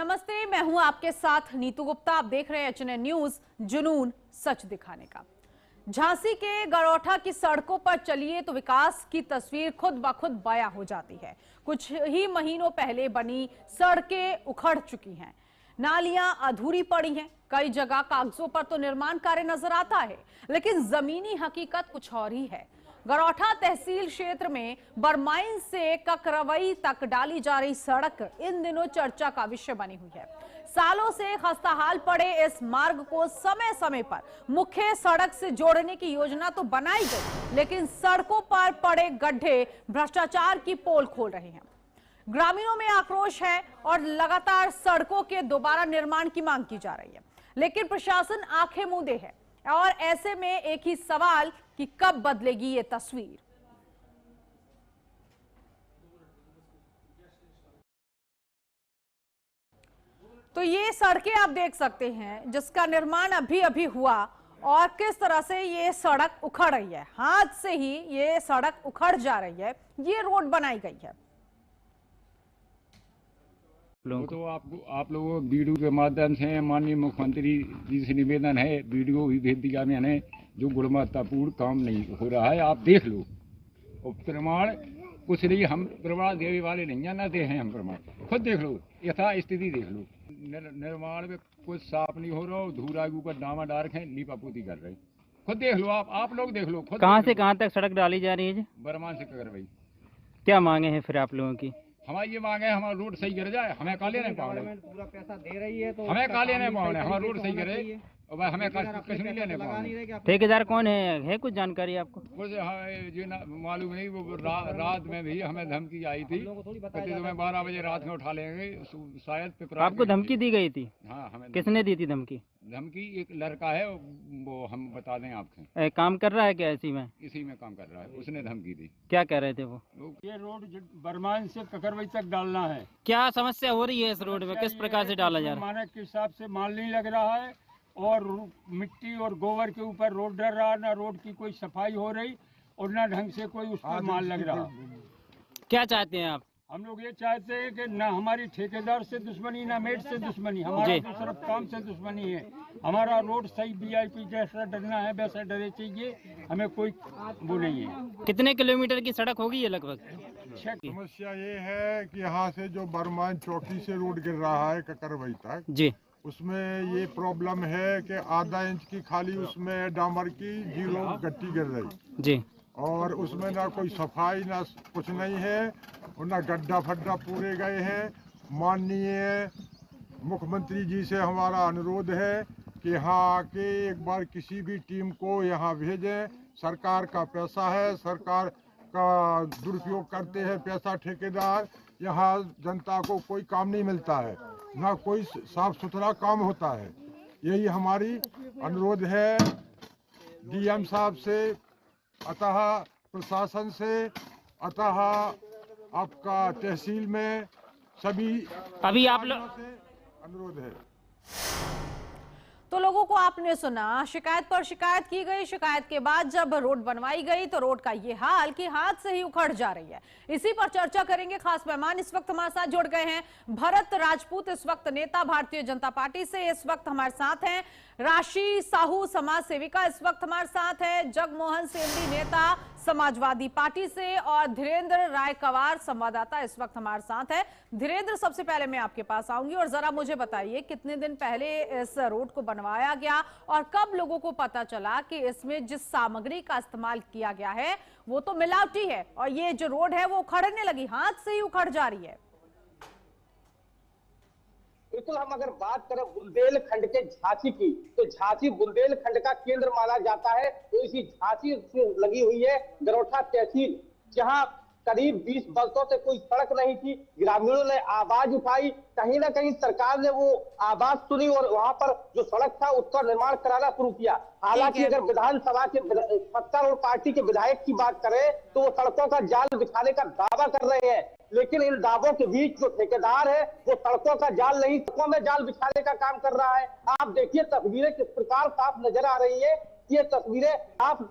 नमस्ते, मैं हूं आपके साथ नीतू गुप्ता। आप देख रहे हैं एचएनएन न्यूज, जुनून सच दिखाने का। झांसी के गरौठा की सड़कों पर चलिए तो विकास की तस्वीर खुद ब खुद बयां हो जाती है। कुछ ही महीनों पहले बनी सड़कें उखड़ चुकी हैं, नालियां अधूरी पड़ी हैं, कई जगह कागजों पर तो निर्माण कार्य नजर आता है, लेकिन जमीनी हकीकत कुछ और ही है। गरौठा तहसील क्षेत्र में बरमाइन से ककरवई तक डाली जा रही सड़क इन दिनों चर्चा का विषय बनी हुई है। सालों से खस्ताहाल पड़े इस मार्ग को समय समय पर मुख्य सड़क से जोड़ने की योजना तो बनाई गई, लेकिन सड़कों पर पड़े गड्ढे भ्रष्टाचार की पोल खोल रहे हैं। ग्रामीणों में आक्रोश है और लगातार सड़कों के दोबारा निर्माण की मांग की जा रही है, लेकिन प्रशासन आंखें मूंदे है। और ऐसे में एक ही सवाल कि कब बदलेगी ये तस्वीर। तो ये सड़कें आप देख सकते हैं जिसका निर्माण अभी अभी हुआ और किस तरह से ये सड़क उखड़ रही है। हाथ से ही ये सड़क उखड़ जा रही है, ये रोड बनाई गई है। तो आप लोगों वीडियो के माध्यम से माननीय मुख्यमंत्री जी से निवेदन है, वीडियो भी भेज दिया मैंने, जो गुणवत्तापूर्ण काम नहीं हो रहा है आप देख लो। और प्रमाण कुछ नहीं, हम प्रमाण देने वाले नहीं है, ना दे हैं हम प्रमाण, खुद देख लो, यथा स्थिति देख लो। निर्माण में कुछ साफ नहीं हो रहा, धूरा के ऊपर डामा डार के लीपापोती कर रहे, खुद देख लो, आप लोग देख लो। कहाँ से कहाँ तक सड़क डाली जा रही है जी? बरमान से ककरवई। क्या मांगे हैं फिर आप लोगों की? हमारी ये मांगे, हमारा रोड सही कर जाए, हमें काले नहीं पाओ, पूरा पैसा दे रही है तो हमें काले नहीं पाओ, हमारा रोड सही करे और भाई हमें कुछ नहीं लेने पाओ। ठेकेदार कौन है कुछ जानकारी आपको? कुछ जो मालूम नहीं, वो रात में भी हमें धमकी आई थी, कहते तुम्हें 12 बजे रात में उठा लेंगे, शायद आपको धमकी दी गई थी? हाँ, हमें। किसने दी थी धमकी? एक लड़का है, वो हम बता दें आपके। काम कर रहा है क्या इसी में? इसी में काम कर रहा है, उसने धमकी दी। क्या कह रहे थे वो? ये रोड बरमान से ककरवई तक डालना है। क्या समस्या हो रही है इस रोड में, किस प्रकार से डाला जा रहा है? मानक के हिसाब से माल नहीं लग रहा है और मिट्टी और गोबर के ऊपर रोड डर रहा, ना रोड की कोई सफाई हो रही और ना ढंग से कोई उस पर माल लग रहा। क्या चाहते हैं आप? हम लोग ये चाहते हैं कि ना हमारी ठेकेदार से दुश्मनी, ना मेट से दुश्मनी, हमारा तो सिर्फ काम से दुश्मनी है। हमारा रोड सही वीआईपी जैसा डरना है वैसा डरे चाहिए, हमें कोई वो नहीं है। कितने किलोमीटर की सड़क होगी ये लगभग? समस्या ये है कि यहाँ से जो बरमान चौकी से रोड गिर रहा है ककरवई तक जी, उसमें ये प्रॉब्लम है कि आधा इंच की खाली उसमें डामर की 0 गट्टी गिर रही जी, और उसमें ना कोई सफाई ना कुछ नहीं है और ना गड्ढा फड्डा पूरे गए हैं। माननीय मुख्यमंत्री जी से हमारा अनुरोध है कि यहाँ आके एक बार किसी भी टीम को यहाँ भेजें। सरकार का पैसा है, सरकार का दुरुपयोग करते हैं पैसा ठेकेदार, यहाँ जनता को कोई काम नहीं मिलता है, ना कोई साफ सुथरा काम होता है। यही हमारी अनुरोध है डीएम साहब से, अतः प्रशासन से, अतः आपका तहसील में सभी अभी आप लोग से अनुरोध है। तो लोगों को आपने सुना, शिकायत पर शिकायत की गई, शिकायत के बाद जब रोड बनवाई गई तो रोड का ये हाल कि हाथ से ही उखड़ जा रही है। इसी पर चर्चा करेंगे। खास मेहमान इस वक्त हमारे साथ जुड़ गए हैं। भरत राजपूत इस वक्त नेता भारतीय जनता पार्टी से इस वक्त हमारे साथ हैं। राशि साहू समाज सेविका इस वक्त हमारे साथ है। जगमोहन सेमरी नेता समाजवादी पार्टी से और धीरेन्द्र राय कवार संवाददाता इस वक्त हमारे साथ है। धीरेन्द्र, सबसे पहले मैं आपके पास आऊंगी और जरा मुझे बताइए कितने दिन पहले इस रोड को बनवाया गया और कब लोगों को पता चला कि इसमें जिस सामग्री का इस्तेमाल किया गया है वो तो मिलावटी है और ये जो रोड है वो उखड़ने लगी, हाथ से ही उखड़ जा रही है? बिल्कुल, हम अगर बात करें बुंदेलखंड के झांसी की, तो झांसी बुंदेलखंड का केंद्र माना जाता है। तो इसी झांसी से लगी हुई है गरौठा तहसील, जहां करीब 20 वर्षों से कोई सड़क नहीं थी। ग्रामीणों ने आवाज उठाई, कहीं ना कहीं सरकार ने वो आवाज सुनी और वहां पर जो सड़क था उसका निर्माण कराना शुरू किया। हालांकि अगर विधानसभा के सत्तारूढ़ पार्टी के विधायक की बात करें तो वो सड़कों का जाल बिछाने का दावा कर रहे हैं, लेकिन इन दावों के बीच जो ठेकेदार है वो सड़कों का जाल नहीं, सड़कों में जाल बिछाने का काम कर रहा है। आप देखिए तस्वीरें किस प्रकार साफ नजर आ रही है। ये तस्वीरें आप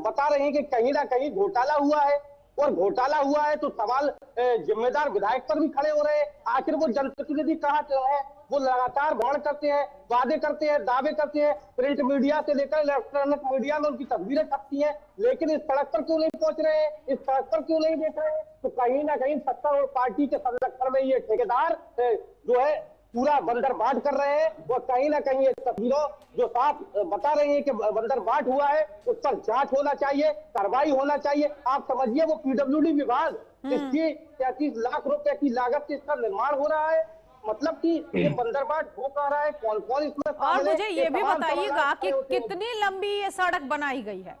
बता रही हैं कि कहीं ना कहीं घोटाला हुआ है और घोटाला हुआ है तो सवाल जिम्मेदार विधायक पर भी खड़े हो रहे हैं। आखिर वो जनप्रतिनिधि कहाँ है वो लगातार भ्रमण करते हैं, वादे करते हैं, दावे करते हैं, प्रिंट मीडिया से लेकर इलेक्ट्रॉनिक मीडिया में उनकी तस्वीरें छपती हैं, लेकिन इस सड़क पर क्यों नहीं पहुंच रहे हैं, इस सड़क पर क्यों नहीं देख रहे हैं? तो कहीं ना कहीं सत्ता और पार्टी के संरक्षण में ये ठेकेदार जो है पूरा बंदरबाट कर रहे हैं। और कहीं ना कहीं ये तस्वीरों जो साफ बता रही है कि बंदरबाट हुआ है, उस पर जांच होना चाहिए, कार्रवाई होना चाहिए। आप समझिए वो पीडब्ल्यूडी विभाग इसकी 33 लाख रुपए की लागत से इसका निर्माण हो रहा है, मतलब कि ये बंदरबाट हो पा रहा है, कौन कौन इसमें और शामिल है, मुझे ये भी तमाम बताइएगा सवाल कि होते हैं। कितनी लंबी ये सड़क बनाई गई है?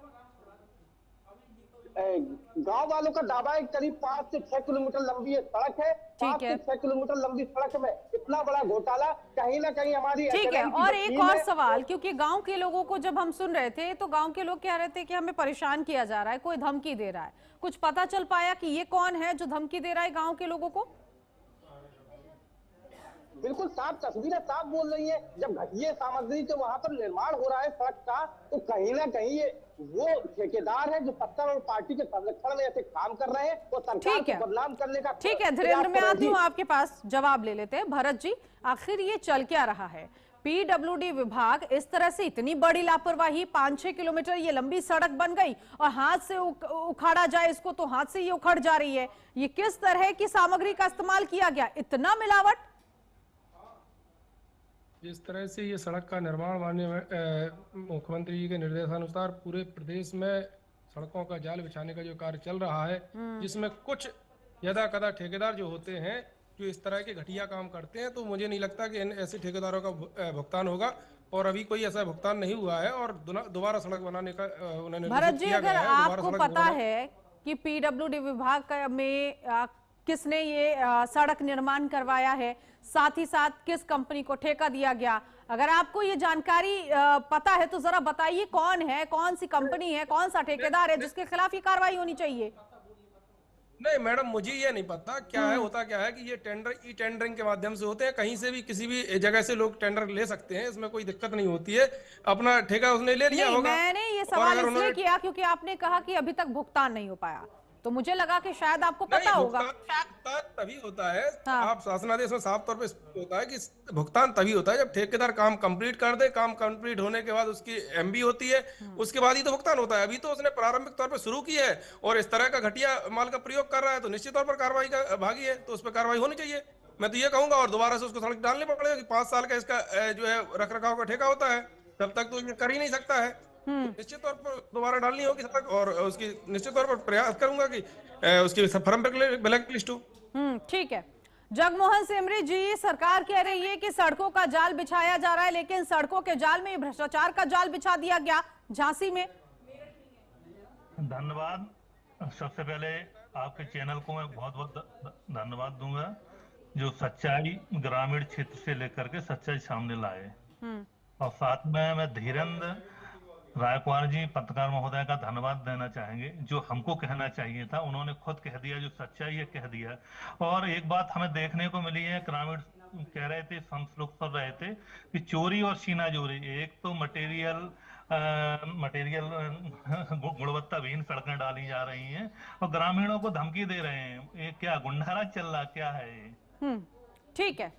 गांव वालों का दावा है करीब 5 से 6 किलोमीटर लंबी ये सड़क है। 5 है। से 6 किलोमीटर लंबी सड़क में इतना बड़ा घोटाला, कहीं ना कहीं हमारी ठीक है। SLM की और जो एक टीम और है, सवाल, क्योंकि गांव के लोगों को जब हम सुन रहे थे तो गांव के लोग कह रहे थे कि हमें परेशान किया जा रहा है, कोई धमकी दे रहा है। कुछ पता चल पाया कि ये कौन है जो धमकी दे रहा है गांव के लोगों को? बिल्कुल साफ तस्वीरें साफ बोल रही है। जब घटिया सामग्री से वहां पर निर्माण हो रहा है सड़क का, तो कहीं ना कहीं ये वो ठेकेदार है जो सत्ता और पार्टी के संरक्षण में ऐसे काम कर रहे हैं और सरकार ठीक है। को बदनाम करने का ठीक है धीरेन्द्र, मैं आती हूँ आपके पास, जवाब ले लेते हैं। भरत जी, आखिर ये चल क्या रहा है? पीडब्ल्यूडी विभाग इस तरह से इतनी बड़ी लापरवाही, 5-6 किलोमीटर ये लंबी सड़क बन गई और हाथ से उखाड़ा जाए इसको तो हाथ से ये उखड़ जा रही है। ये किस तरह की सामग्री का इस्तेमाल किया गया? इतना मिलावट? जिस तरह से ये सड़क का निर्माण माननीय मुख्यमंत्री जी के निर्देशानुसार पूरे प्रदेश में सड़कों का जाल बिछाने का जो कार्य चल रहा है, जिसमें कुछ यदा कदा ठेकेदार जो होते हैं जो इस तरह के घटिया काम करते हैं, तो मुझे नहीं लगता कि इन ऐसे ठेकेदारों का भुगतान होगा। और अभी कोई ऐसा भुगतान नहीं हुआ है और दोबारा सड़क बनाने का उन्होंने भरत जी, अगर आपको पता बनाना... है कि पीडब्ल्यूडी विभाग में किसने ये सड़क निर्माण करवाया है, साथ ही साथ किस कंपनी को ठेका दिया गया, अगर आपको ये जानकारी पता है तो जरा बताइए कौन है, कौन सी कंपनी है, कौन सा ठेकेदार है जिसके खिलाफ ये कार्रवाई होनी चाहिए? नहीं मैडम, मुझे ये नहीं पता क्या है, होता क्या है कि ये टेंडर ई टेंडरिंग के माध्यम से होते हैं। कहीं से भी किसी भी जगह से लोग टेंडर ले सकते हैं, इसमें कोई दिक्कत नहीं होती है। अपना ठेका उसने ले लिया होगा। मैंने ये सवाल इसलिए किया क्योंकि आपने कहा कि अभी तक भुगतान नहीं हो पाया, तो मुझे लगा कि शायद आपको पता होगा। भुगतान तभी होता है, हाँ। आप शासनादेश में साफ तौर पे होता है कि भुगतान तभी होता है जब ठेकेदार काम कंप्लीट कर दे। काम कंप्लीट होने के बाद उसकी एमबी होती है, उसके बाद ही तो भुगतान होता है। अभी तो उसने प्रारंभिक तौर पे शुरू की है और इस तरह का घटिया माल का प्रयोग कर रहा है, तो निश्चित तौर पर कार्रवाई का भागी है, तो उस पर कार्रवाई होनी चाहिए। मैं तो ये कहूंगा, और दोबारा से उसको सड़क डालनी पड़ेगा कि 5 साल का इसका जो है रख रखाव का ठेका होता है, तब तक तो ये कर ही नहीं सकता है। निश्चित तौर पर दोबारा डालनी होगी सड़क, और उसकी निश्चित तौर पर प्रयास करूंगा कि उसकी फर्म पर ब्लैक लिस्ट हो। ठीक है। जगमोहन सेमरी जी, सरकार कह रही है कि सड़कों का जाल बिछाया जा रहा है, लेकिन सड़कों के जाल में भ्रष्टाचार का जाल बिछा दिया गया झांसी में। धन्यवाद। सबसे पहले आपके चैनल को मैं बहुत बहुत धन्यवाद दूंगा जो सच्चाई ग्रामीण क्षेत्र से लेकर के सच्चाई सामने लाए। और साथ में मैं धीरेन्द्र रायकवार जी पत्रकार महोदय का धन्यवाद देना चाहेंगे, जो हमको कहना चाहिए था उन्होंने खुद कह दिया, जो सच्चाई है कह दिया। और एक बात हमें देखने को मिली है, ग्रामीण कह रहे थे, लोग सुन रहे थे कि चोरी और सीनाजोरी, एक तो मटेरियल गुणवत्ताहीन सड़कें डाली जा रही हैं और ग्रामीणों को धमकी दे रहे हैं। ये क्या गुंडाराज चल रहा, क्या है ये? ठीक है,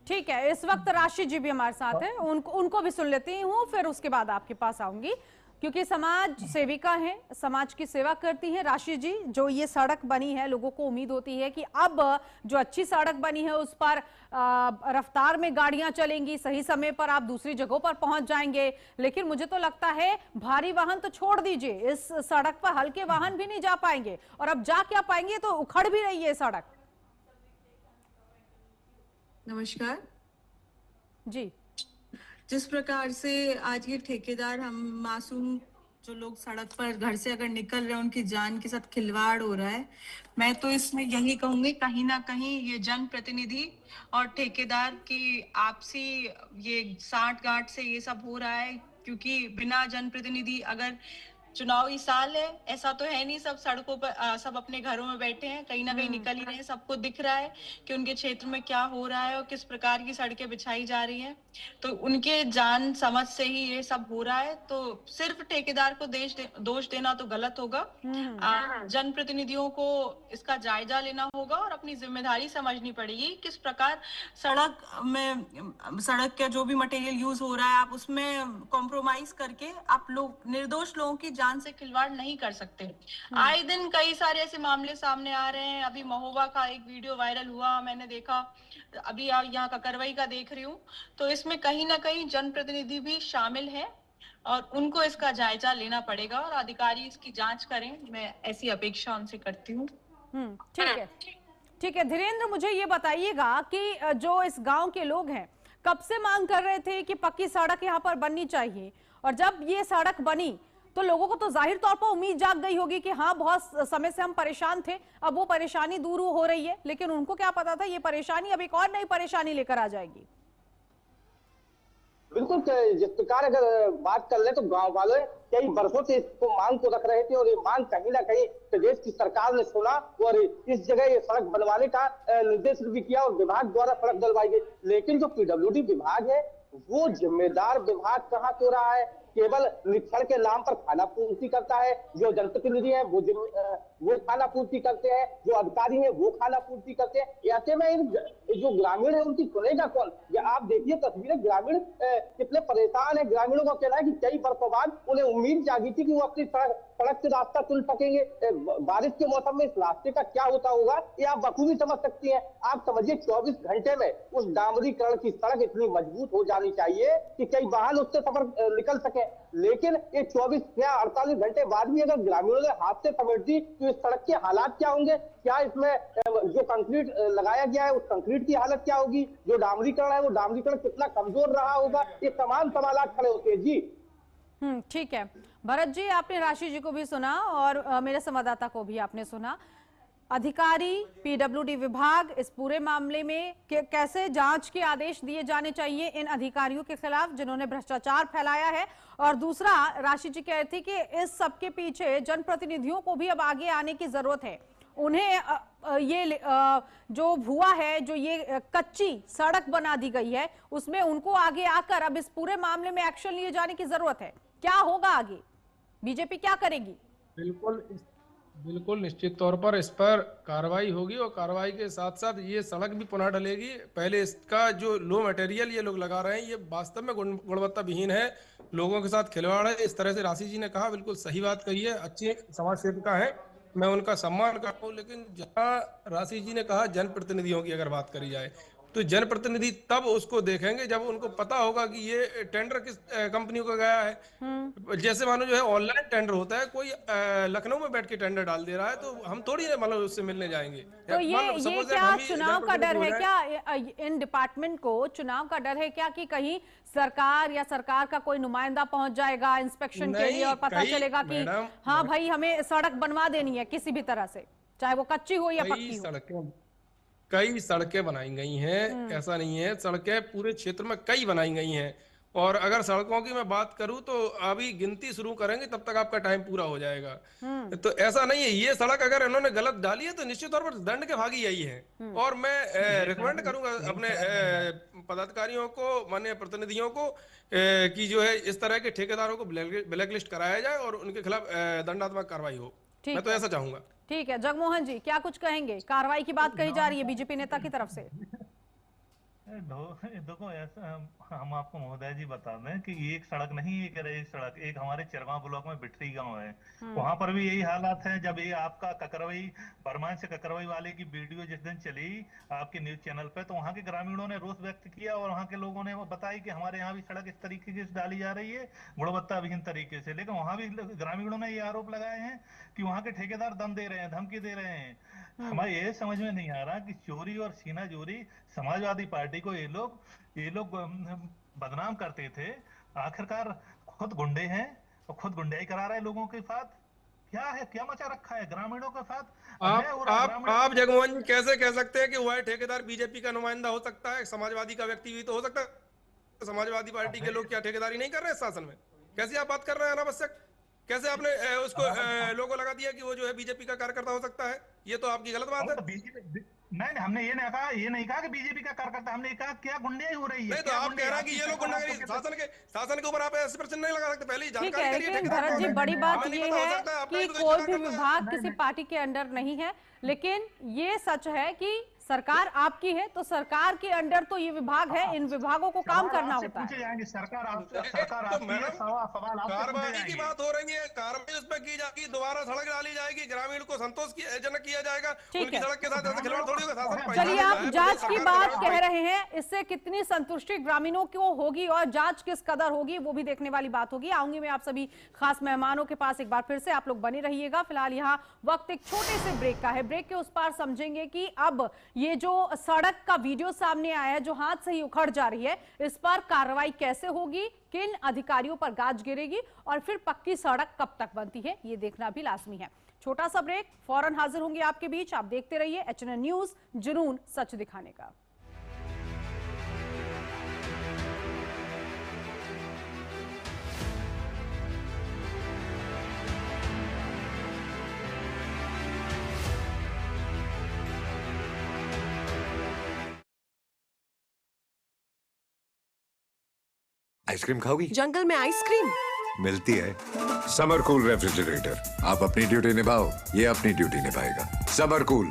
ठीक है। इस वक्त राशि जी भी हमारे साथ है, उनको भी सुन लेती हूँ, फिर उसके बाद आपके पास आऊंगी, क्योंकि समाज सेविका हैं, समाज की सेवा करती हैं। राशि जी, जो ये सड़क बनी है, लोगों को उम्मीद होती है कि अब जो अच्छी सड़क बनी है उस पर रफ्तार में गाड़ियां चलेंगी, सही समय पर आप दूसरी जगहों पर पहुंच जाएंगे, लेकिन मुझे तो लगता है भारी वाहन तो छोड़ दीजिए, इस सड़क पर हल्के वाहन भी नहीं जा पाएंगे, और अब जा क्या पाएंगे, तो उखड़ भी रही है सड़क। नमस्कार जी। जिस प्रकार से आज ये ठेकेदार, हम मासूम जो लोग सड़क पर घर से अगर निकल रहे हैं, उनकी जान के साथ खिलवाड़ हो रहा है, मैं तो इसमें यही कहूंगी कहीं ना कहीं ये जनप्रतिनिधि और ठेकेदार की आपसी ये साठ गांठ से ये सब हो रहा है। क्योंकि बिना जनप्रतिनिधि अगर चुनावी साल है, ऐसा तो है नहीं सब सड़कों पर सब अपने घरों में बैठे हैं, कहीं ना कहीं निकल ही रहे हैं, सबको दिख रहा है कि उनके क्षेत्र में क्या हो रहा है और किस प्रकार की सड़कें बिछाई जा रही हैं। तो उनके जान समझ से ही ये सब हो रहा है। तो सिर्फ ठेकेदार को दोष देना तो गलत होगा। जनप्रतिनिधियों को इसका जायजा लेना होगा और अपनी जिम्मेदारी समझनी पड़ेगी। किस प्रकार सड़क का जो भी मटेरियल यूज हो रहा है, आप उसमें कॉम्प्रोमाइज करके आप लोग निर्दोष लोगों की जान से खिलवाड़ नहीं कर सकते। आए दिन कई सारे ऐसे मामले सामने आ रहे हैं। अभी महोबा का एक वीडियो वायरल हुआ, मैंने देखा। अभी यहाँ ककरवई का देख रही हूँ। तो इसमें कहीं ना कहीं जनप्रतिनिधि भी शामिल है और उनको इसका जायजा लेना पड़ेगा और अधिकारी इसकी जांच करें। मैं ऐसी अपेक्षा उनसे करती हूँ। ठीक है धीरेन्द्र, मुझे ये बताइएगा कि जो इस गांव के लोग हैं कब से मांग कर रहे थे कि पक्की सड़क यहाँ पर बननी चाहिए, और जब ये सड़क बनी तो लोगों को तो जाहिर तौर पर उम्मीद जाग गई होगी कि हाँ बहुत समय से हम परेशान थे, अब वो परेशानी दूर हो रही है। लेकिन उनको क्या पता था ये परेशानी अब एक और नई परेशानी लेकर आ जाएगी। बिल्कुल, जिस प्रकार अगर बात कर ले तो गांव वाले कई वर्षों से इसको मांग को रख रहे थे और ये मांग कहीं ना कहीं प्रदेश की सरकार ने सुना और इस जगह ये सड़क बनवाने का निर्देश भी किया और विभाग द्वारा सड़क डलवाई गई। लेकिन जो पीडब्ल्यूडी विभाग है वो जिम्मेदार विभाग कहाँ तो रहा है, केवल निरीक्षण के नाम पर खाना पूर्ति करता है। जो जनप्रतिनिधि है वो खाना पूर्ति करते हैं, जो अधिकारी है वो खाना पूर्ति करते हैं। ऐसे में इन जो ग्रामीण है उनकी सुनेगा कौन? ये आप देखिए तस्वीरें, ग्रामीण कितने परेशान है। ग्रामीणों का कहना है कि कई वर्षों बाद उन्हें उम्मीद जागी थी कि वो अपनी सड़क से रास्ता चुन सकेंगे। बारिश के मौसम में इस रास्ते का क्या होता होगा ये आप बखूबी समझ सकती हैं। आप समझिए 24 घंटे में उस डामरीकरण की सड़क इतनी मजबूत हो जानी चाहिए कि कई वाहन उससे सफर निकल सके। लेकिन ये 24 या 48 घंटे बाद भी अगर ग्रामीणों ने हाथ से समेट दी तो इस सड़क के हालात क्या होंगे? क्या इसमें जो कंक्रीट लगाया गया है उस कंक्रीट की हालत क्या होगी? जो डामरीकरण है वो डामरीकरण कितना कमजोर रहा होगा? ये तमाम सवाल खड़े होते हैं। जी ठीक है भरत जी, आपने राशि जी को भी सुना और मेरे संवाददाता को भी आपने सुना। अधिकारी, पीडब्ल्यूडी विभाग इस पूरे मामले में कैसे जांच के आदेश दिए जाने चाहिए इन अधिकारियों के खिलाफ जिन्होंने भ्रष्टाचार फैलाया है। और दूसरा, राशि जी कह रही थी कि इस सब के पीछे जनप्रतिनिधियों को भी अब आगे आने की जरूरत है। उन्हें ये जो हुआ है, जो ये कच्ची सड़क बना दी गई है, उसमें उनको आगे आकर अब इस पूरे मामले में एक्शन लिए जाने की जरूरत है। क्या होगा आगे, बीजेपी क्या करेगी? बिल्कुल निश्चित तौर पर इस पर कार्रवाई होगी और कार्रवाई के साथ साथ ये सड़क भी पुनः ढलेगी। पहले इसका जो लो मटेरियल ये लोग लगा रहे हैं ये वास्तव में गुणवत्ता विहीन है, लोगों के साथ खिलवाड़ है। इस तरह से राशि जी ने कहा, बिल्कुल सही बात कही है, अच्छी समाज सेविका है, मैं उनका सम्मान करता हूँ। लेकिन जहाँ राशि जी ने कहा जनप्रतिनिधियों की अगर बात करी जाए तो जनप्रतिनिधि तब उसको देखेंगे जब उनको पता होगा कि ये टेंडर किस कंपनियों का गया है। जैसे मानो जो है ऑनलाइन टेंडर होता है, कोई लखनऊ में बैठ के टेंडर डाल दे रहा है तो हम थोड़ी मतलब उससे मिलने जाएंगे। तो ये क्या चुनाव का डर है क्या? इन डिपार्टमेंट को चुनाव का डर है क्या कि कहीं सरकार या सरकार का कोई नुमाइंदा पहुंच जाएगा इंस्पेक्शन के लिए और पता चलेगा कि हाँ भाई हमें सड़क बनवा देनी है किसी भी तरह से, चाहे वो कच्ची हो या पक्की हो। कई सड़कें बनाई गई हैं, ऐसा नहीं है, सड़कें पूरे क्षेत्र में कई बनाई गई हैं। और अगर सड़कों की मैं बात करूं तो अभी गिनती शुरू करेंगे तब तक आपका टाइम पूरा हो जाएगा। तो ऐसा नहीं है, ये सड़क अगर इन्होंने गलत डाली है तो निश्चित तौर पर दंड के भागी यही है। और मैं रिकमेंड करूंगा अपने पदाधिकारियों को, माननीय प्रतिनिधियों को कि जो है इस तरह के ठेकेदारों को ब्लैकलिस्ट कराया जाए और उनके खिलाफ दंडात्मक कार्रवाई हो। मैं तो ऐसा चाहूंगा। ठीक है, जगमोहन जी क्या कुछ कहेंगे? कार्रवाई की बात कही जा रही है बीजेपी नेता की तरफ से। देखो ऐसा हम आपको महोदय जी बता दें कि एक सड़क नहीं, एक सड़क एक हमारे चिरवा ब्लॉक में बिटरी गांव है, वहां पर भी यही हालात है। जब ये आपका ककरवई बरमान से ककरवई वाले की वीडियो जिस दिन चली आपके न्यूज चैनल पे, तो वहां के ग्रामीणों ने रोष व्यक्त किया और वहां के लोगों ने वो बताई कि हमारे यहाँ भी सड़क इस तरीके से डाली जा रही है गुणवत्ता विहीन तरीके से। लेकिन वहां भी ग्रामीणों ने ये आरोप लगाए हैं कि वहां के ठेकेदार दम दे रहे हैं, धमकी दे रहे हैं। हमें ये समझ में नहीं आ रहा कि चोरी और सीनाजोरी समाजवादी पार्टी को ये लोग बदनाम करते थे, आखिरकार खुद गुंडे हैं और खुद गुंडाई करा रहे हैं लोगों के साथ। क्या है, क्या मचा रखा है ग्रामीणों के साथ? आप जगमोहन जी कैसे कह सकते हैं कि वह ठेकेदार बीजेपी का नुमाइंदा हो सकता है, समाजवादी का व्यक्ति भी तो हो सकता है। समाजवादी पार्टी के लोग क्या ठेकेदारी नहीं कर रहे हैं शासन में? कैसी आप बात कर रहे हैं अनावश्यक? कैसे आपने उसको लोगो लगा दिया कि वो जो है बीजेपी का कार्यकर्ता हो सकता है? ये तो आपकी गलत बात है। नहीं, हमने ये नहीं कहा कि बीजेपी का कार्यकर्ता, हमने कहा क्या गुंडाई हो रही है। नहीं तो आप कह रहे हैं कि ये लोग गुंडागर्दी, शासन के ऊपर आप ऐसे प्रश्न नहीं लगा सकते, पहले ही ठीक है, जानकारी करिए। लेकिन भरत जी बड़ी बात ये है कि कोई भी विभाग किसी पार्टी के अंडर नहीं है, लेकिन ये सच है कि सरकार आपकी है तो सरकार के अंडर तो ये विभाग है, इन विभागों को काम करना होता है। कार्रवाई की बात हो रही है, कार्रवाई उस पर की जाएगी, दोबारा सड़क डाली जाएगी, ग्रामीण को संतोषजनक किया जाएगा, उनकी सड़क के साथ ऐसे खिलवाड़ थोड़ी होगा। शासन चलिए, आप जांच की बात कह रहे हैं, इससे कितनी संतुष्टि ग्रामीणों को होगी और जांच किस कदर होगी वो भी देखने वाली बात होगी। आऊंगी मैं आप सभी खास मेहमानों के पास एक बार फिर से, आप लोग बने रहिएगा। फिलहाल यहाँ वक्त एक छोटे से ब्रेक का है, ब्रेक के उस पार समझेंगे कि अब ये जो सड़क का वीडियो सामने आया है जो हाथ से ही उखड़ जा रही है, इस पर कार्रवाई कैसे होगी, किन अधिकारियों पर गाज गिरेगी और फिर पक्की सड़क कब तक बनती है, ये देखना भी लाजमी है। छोटा सा ब्रेक, फौरन हाजिर होंगे आपके बीच। आप देखते रहिए HNN न्यूज, जुनून सच दिखाने का। आइसक्रीम खाओगी? जंगल में आइसक्रीम मिलती है। समर कूल रेफ्रिजरेटर, आप अपनी ड्यूटी निभाओ, ये अपनी ड्यूटी निभाएगा। समर कूल,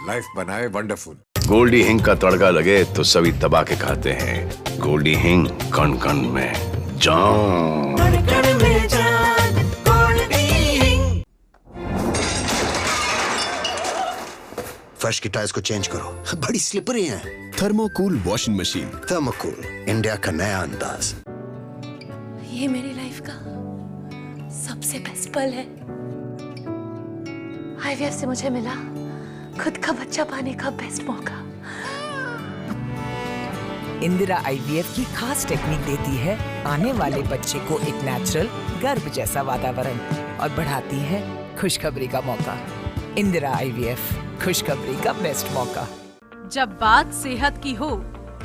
लाइफ बनाए वंडरफुल। गोल्डी हिंग का तड़का लगे तो सभी दबा के खाते हैं। गोल्डी हिंग, कण कण में जान। कण में जान, गोल्डी हिंग। फर्श की टाइल्स को चेंज करो, बड़ी स्लिपरी हैं। थर्मोकूल वॉशिंग मशीन। थर्मोकूल, इंडिया का नया अंदाज। ये मेरी लाइफ का सबसे बेस्ट पल है। IVF से मुझे मिला खुद का बच्चा पाने का बेस्ट मौका। इंदिरा IVF की खास टेक्निक देती है आने वाले बच्चे को एक नेचुरल गर्भ जैसा वातावरण और बढ़ाती है खुशखबरी का मौका। इंदिरा IVF, खुशखबरी का बेस्ट मौका। जब बात सेहत की हो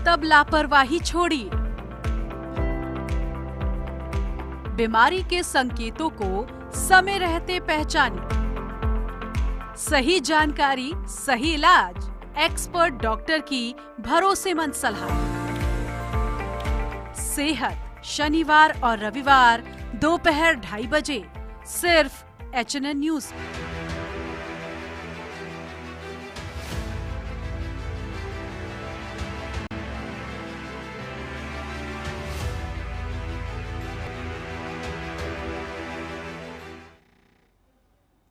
तब लापरवाही छोड़िए। बीमारी के संकेतों को समय रहते पहचानिए। सही जानकारी, सही इलाज, एक्सपर्ट डॉक्टर की भरोसेमंद सलाह। सेहत शनिवार और रविवार दोपहर 2:30 बजे सिर्फ HNN न्यूज।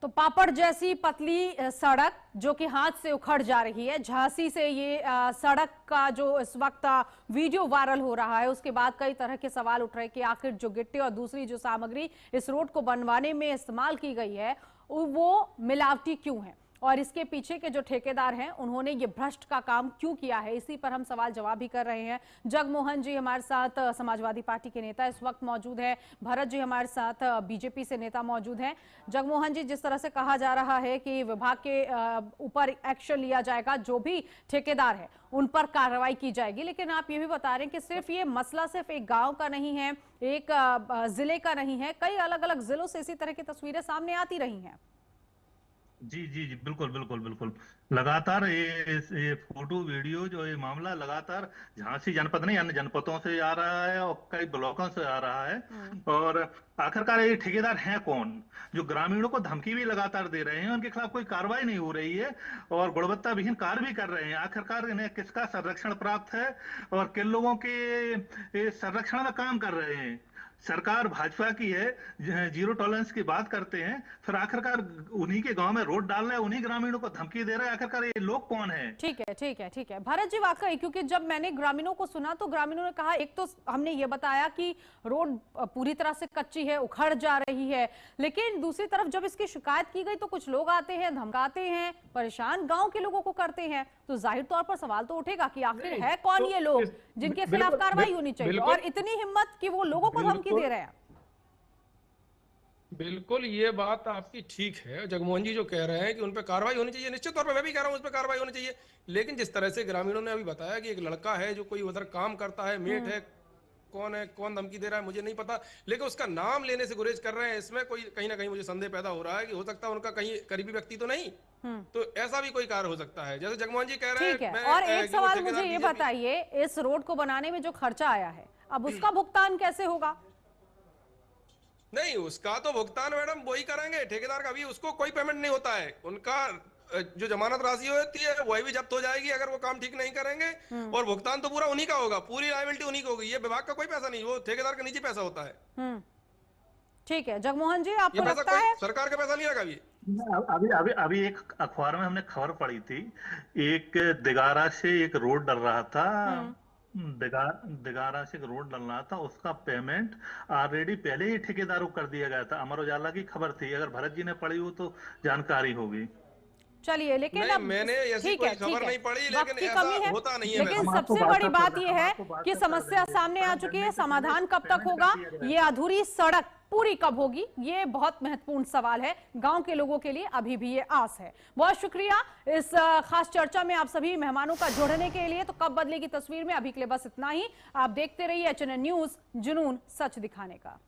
तो पापड़ जैसी पतली सड़क जो कि हाथ से उखड़ जा रही है, झांसी से ये सड़क का जो इस वक्त वीडियो वायरल हो रहा है, उसके बाद कई तरह के सवाल उठ रहे हैं कि आखिर जो गिट्टी और दूसरी जो सामग्री इस रोड को बनवाने में इस्तेमाल की गई है वो मिलावटी क्यों है और इसके पीछे के जो ठेकेदार हैं उन्होंने ये भ्रष्ट का काम क्यों किया है। इसी पर हम सवाल जवाब भी कर रहे हैं। जगमोहन जी हमारे साथ समाजवादी पार्टी के नेता इस वक्त मौजूद है, भरत जी हमारे साथ बीजेपी से नेता मौजूद हैं। जगमोहन जी, जिस तरह से कहा जा रहा है कि विभाग के ऊपर एक्शन लिया जाएगा, जो भी ठेकेदार है उन पर कार्रवाई की जाएगी, लेकिन आप ये भी बता रहे हैं कि सिर्फ ये मसला सिर्फ एक गांव का नहीं है, एक जिले का नहीं है, कई अलग अलग जिलों से इसी तरह की तस्वीरें सामने आती रही हैं। जी जी जी, बिल्कुल बिल्कुल बिल्कुल। लगातार ये फोटो वीडियो जो ये मामला लगातार झांसी जनपद नहीं अन्य जनपदों से आ रहा है और कई ब्लॉकों से आ रहा है। और आखिरकार ये ठेकेदार हैं कौन जो ग्रामीणों को धमकी भी लगातार दे रहे हैं, उनके खिलाफ कोई कार्रवाई नहीं हो रही है और गुणवत्ता विहीन कार्य भी कर रहे हैं। आखिरकार इन्हें किसका संरक्षण प्राप्त है और किन लोगों के संरक्षण में काम कर रहे हैं। सरकार भाजपा की है, जीरो टॉलरेंस की बात करते हैं, फिर आखिरकार उन्हीं के गांव में रोड डाल रहे हैं, उन्हीं ग्रामीणों को धमकी दे रहे हैं। आखिरकार ये लोग कौन है? ठीक है ठीक है ठीक है भरत जी, वाकई क्योंकि जब मैंने ग्रामीणों को सुना तो ग्रामीणों ने कहा, एक तो हमने ये बताया कि रोड पूरी तरह से कच्ची है, उखड़ जा रही है, लेकिन दूसरी तरफ जब इसकी शिकायत की गई तो कुछ लोग आते हैं, धमकाते हैं, परेशान गाँव के लोगों को करते हैं, तो जाहिर तौर पर सवाल तो उठेगा कि आखिर है कौन ये लोग जिनके खिलाफ कार्रवाई होनी चाहिए और इतनी हिम्मत कि वो लोगों को धमकी दे रहे हैं। बिल्कुल, ये बात आपकी ठीक है। जगमोहन जी जो कह रहे हैं कि उन पर कार्रवाई होनी चाहिए, निश्चित तौर पर मैं भी कह रहा हूँ उस पर कार्रवाई होनी चाहिए, लेकिन जिस तरह से ग्रामीणों ने अभी बताया कि एक लड़का है जो कोई उधर काम करता है, मेट है, कौन है, कौन धमकी दे रहा है मुझे नहीं पता, लेकिन उसका नाम लेने से गुरेज कर रहे हैं। इसमें कोई कहीं ना कहीं मुझे संदेह पैदा हो रहा है कि हो सकता है उनका कहीं करीबी व्यक्ति तो नहीं, तो ऐसा भी कोई कार्य हो सकता है, जैसे जगमोहन जी कह रहे हैं। और एक सवाल मुझे ये बताइए, इस रोड को बनाने में जो खर्चा आया है, अब उसका भुगतान कैसे होगा? नहीं, उसका तो भुगतान मैडम वही करेंगे, ठेकेदार का भी उसको कोई पेमेंट नहीं होता है। उनका जो जमानत राशि होती है वही भी जब्त हो जाएगी अगर वो काम ठीक नहीं करेंगे, और भुगतान तो पूरा उन्हीं का होगा, पूरी लायबिलिटी उन्हीं की होगी। ये विभाग का कोई पैसा नहीं, वो ठेकेदार के निजी पैसा होता है। ठीक है, जगमोहन जी आपको लगता है सरकार का पैसा नहीं लगा? अभी एक अखबार में हमने खबर पढ़ी थी, एक दिगारा से एक रोड डल रहा था, दिगारा से एक रोड डल रहा था, उसका पेमेंट ऑलरेडी पहले ही ठेकेदारों को कर दिया गया था। अमर उजाला की खबर थी, अगर भरत जी ने पढ़ी हो तो जानकारी होगी। चलिए, लेकिन अब मैंने ऐसी कोई खबर नहीं पढ़ी, लेकिन ऐसा होता नहीं है। लेकिन सबसे बड़ी बात यह है कि समस्या सामने आ चुकी है, समाधान कब तक होगा, ये अधूरी सड़क पूरी कब होगी, ये बहुत महत्वपूर्ण सवाल है गांव के लोगों के लिए, अभी भी ये आस है। बहुत शुक्रिया इस खास चर्चा में आप सभी मेहमानों का जुड़ने के लिए। तो कब बदलेगी तस्वीर में, अभी के लिए बस इतना ही। आप देखते रहिए HNN न्यूज, जुनून सच दिखाने का।